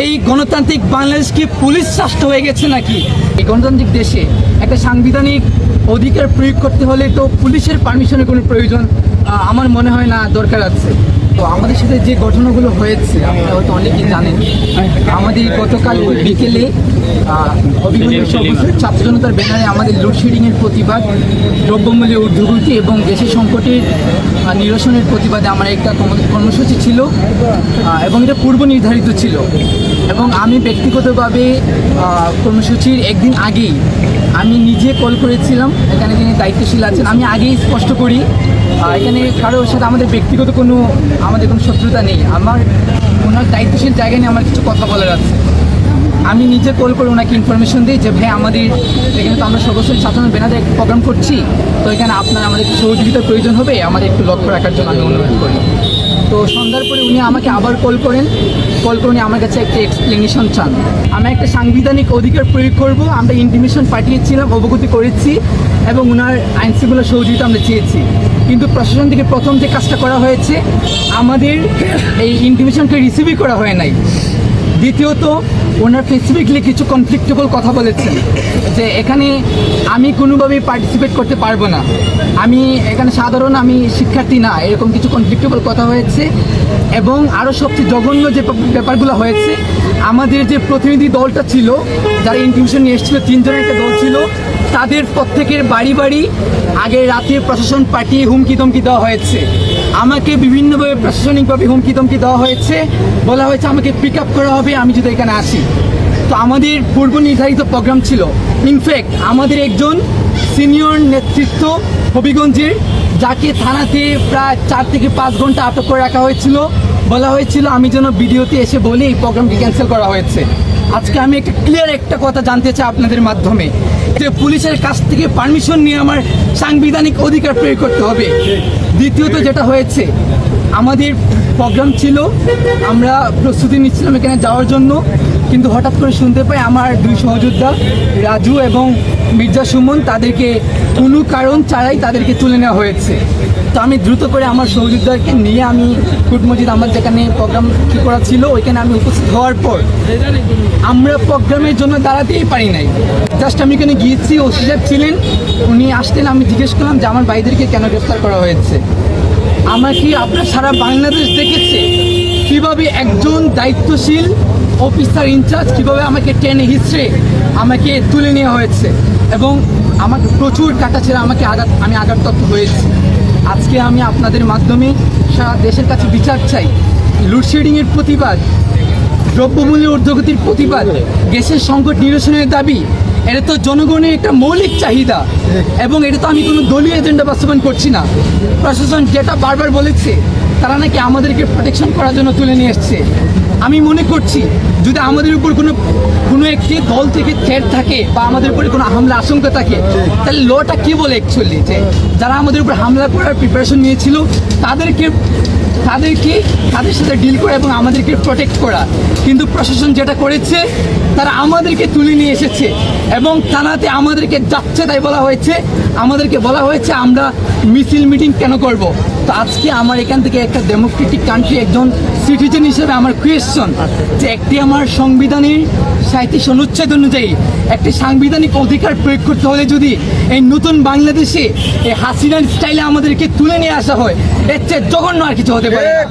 এই গণতান্ত্রিক বাংলাদেশ কি পুলিশ রাষ্ট্র হয়ে গেছে নাকি? এই গণতান্ত্রিক দেশে একটা সাংবিধানিক অধিকার প্রয়োগ করতে হলে তো পুলিশের পারমিশনের কোনো প্রয়োজন আমার মনে হয় না দরকার আছে। তো আমাদের সাথে যে ঘটনাগুলো হয়েছে আপনারা হয়তো অনেকেই জানেন। আমাদের গতকাল বিকেলে হবিগঞ্জের সর্বশেষ ছাত্র জনতার ব্যানারে আমাদের লোডশেডিংয়ের প্রতিবাদ, দ্রব্যমূল্যের ঊর্ধ্বগতি এবং দেশের সংকটের নিরসনের প্রতিবাদে আমার একটা কর্মসূচি ছিল এবং এটা পূর্ব নির্ধারিত ছিল। এবং আমি ব্যক্তিগতভাবে কর্মসূচির একদিন আগেই আমি নিজে কল করেছিলাম, এখানে যিনি দায়িত্বশীল আছেন। আমি আগেই স্পষ্ট করি এখানে কারোর সাথে আমাদের ব্যক্তিগত কোনো শত্রুতা নেই। আমার ওনার দায়িত্বশীল জায়গায় নিয়ে আমার কিছু কথা বলার আছে। আমি নিজে কল করে ওনাকে ইনফরমেশন দিই যে ভাই আমাদের এখানে তো আমরা সর্বশেষ ছাত্র ব্যানারে একটা প্রোগ্রাম করছি, তো এখানে আমাদের একটু সহযোগিতার প্রয়োজন হবে, আমাদের একটু লক্ষ্য রাখার জন্য আমি অনুরোধ করি। তো সন্ধ্যার পরে উনি আমাকে আবার কল করে উনি আমার কাছে একটা এক্সপ্লেনেশন চান। আমি একটা সাংবিধানিক অধিকার প্রয়োগ করব, আমরা ইন্টিমেশন পাঠিয়েছিলাম, অবগতি করেছি এবং ওনার আইনশৃঙ্খলা সহযোগিতা আমরা চেয়েছি। কিন্তু প্রশাসন থেকে প্রথম যে কাজটা করা হয়েছে, আমাদের এই ইন্টিমেশনকে রিসিভই করা হয় নাই। দ্বিতীয়ত ওনার স্পেসিফিকলি কিছু কনফ্লিক্টেবল কথা বলেছেন যে এখানে আমি কোনোভাবেই পার্টিসিপেট করতে পারবো না, আমি এখানে সাধারণ আমি শিক্ষার্থী না, এরকম কিছু কনফ্লিক্টেবল কথা হয়েছে। এবং আরও সবচেয়ে জঘন্য যে ব্যাপারগুলো হয়েছে, আমাদের যে প্রতিনিধি দলটা ছিল, যারা ইন্টিমেশন নিয়ে এসেছিল, 3 জনের একটা দল ছিল, তাদের প্রত্যেকের বাড়ি বাড়ি আগের রাতে প্রশাসন পাঠিয়ে হুমকি ধমকি দেওয়া হয়েছে। আমাকে বিভিন্নভাবে প্রশাসনিকভাবে হুমকি ধমকি দেওয়া হয়েছে, বলা হয়েছে আমাকে পিক আপ করা হবে আমি যদি এখানে আসি। তো আমাদের পূর্ব নির্ধারিত প্রোগ্রাম ছিল। ইনফ্যাক্ট আমাদের একজন সিনিয়র নেতৃত্ব হবিগঞ্জের, যাকে থানাতে প্রায় 4 থেকে 5 ঘন্টা আটক করে রাখা হয়েছিল, বলা হয়েছিল আমি যেন ভিডিওতে এসে বলি এই প্রোগ্রামটি ক্যান্সেল করা হয়েছে। আজকে আমি ক্লিয়ার একটা কথা জানতে চাই আপনাদের মাধ্যমে, যে পুলিশের কাছ থেকে পারমিশন নিয়ে আমার সাংবিধানিক অধিকার প্রয়োগ করতে হবে। দ্বিতীয়ত যেটা হয়েছে, আমাদের প্রোগ্রাম ছিল, আমরা প্রস্তুতি নিচ্ছিলাম এখানে যাওয়ার জন্য, কিন্তু হঠাৎ করে শুনতে পাই আমার 2 সহযোদ্ধা রাজু এবং মির্জা সুমন, তাদেরকে কোনো কারণ ছাড়াই তাদেরকে তুলে নেওয়া হয়েছে। তো আমি দ্রুত করে আমার সহযোদ্ধাকে নিয়ে আমি কুট মসজিদ, আমার যেখানে প্রোগ্রাম ঠিক করা ছিল ওইখানে আমি উপস্থিত হওয়ার পর আমরা প্রোগ্রামের জন্য দাঁড়াতেই পারি নাই। জাস্ট আমি এখানে গিয়েছি, ওসি সাহেব ছিলেন, উনি আসতেন, আমি জিজ্ঞেস করলাম যে আমার ভাইদেরকে কেন গ্রেফতার করা হয়েছে। আমার কি আপনার সারা বাংলাদেশ দেখেছে কীভাবে একজন দায়িত্বশীল অফিসার ইনচার্জ কীভাবে আমাকে টেনে হিস্ট্রে আমাকে তুলে নেওয়া হয়েছে এবং আমাকে প্রচুর কাটা ছেড়ে আমি আঘাতপ্রাপ্ত হয়েছি। আজকে আমি আপনাদের মাধ্যমে সারা দেশের কাছে বিচার চাই। লোডশেডিংয়ের প্রতিবাদ, দ্রব্যমূল্যের ঊর্ধ্বগতির প্রতিবাদ, গ্যাসের সংকট নিরসনের দাবি, এটা তো জনগণের একটা মৌলিক চাহিদা এবং এটা তো আমি কোনো দলীয় এজেন্ডা বাস্তবায়ন করছি না। প্রশাসন যেটা বারবার বলেছে, তারা নাকি আমাদেরকে প্রোটেকশন করার জন্য তুলে নিয়ে এসছে। আমি মনে করছি যদি আমাদের উপর কোনো একটি দল থেকে থ্রেট থাকে বা আমাদের উপরে কোনো হামলা আশঙ্কা থাকে, তাহলে লটা কী বলে অ্যাকচুয়ালি, যে যারা আমাদের উপর হামলা করার প্রিপারেশন নিয়েছিল তাদের সাথে ডিল করা এবং আমাদেরকে প্রোটেক্ট করা। কিন্তু প্রশাসন যেটা করেছে, তারা আমাদেরকে তুলে নিয়ে এসেছে এবং থানাতে আমাদেরকে যাচ্ছে তাই বলা হয়েছে, আমাদেরকে বলা হয়েছে আমরা মিছিল মিটিং কেন করব। তো আজকে আমার এখান থেকে একটা ডেমোক্রেটিক কান্ট্রি একজন সিটিজেন হিসেবে আমার কোয়েশ্চন, যে একটি আমার সংবিধানের 37 অনুচ্ছেদ অনুযায়ী একটি সাংবিধানিক অধিকার প্রয়োগ করতে হলে যদি এই নতুন বাংলাদেশে এই হাসিনার স্টাইলে আমাদেরকে তুলে নিয়ে আসা হয়, এর চেয়ে জঘন্য আর কিছু হতে পারে না।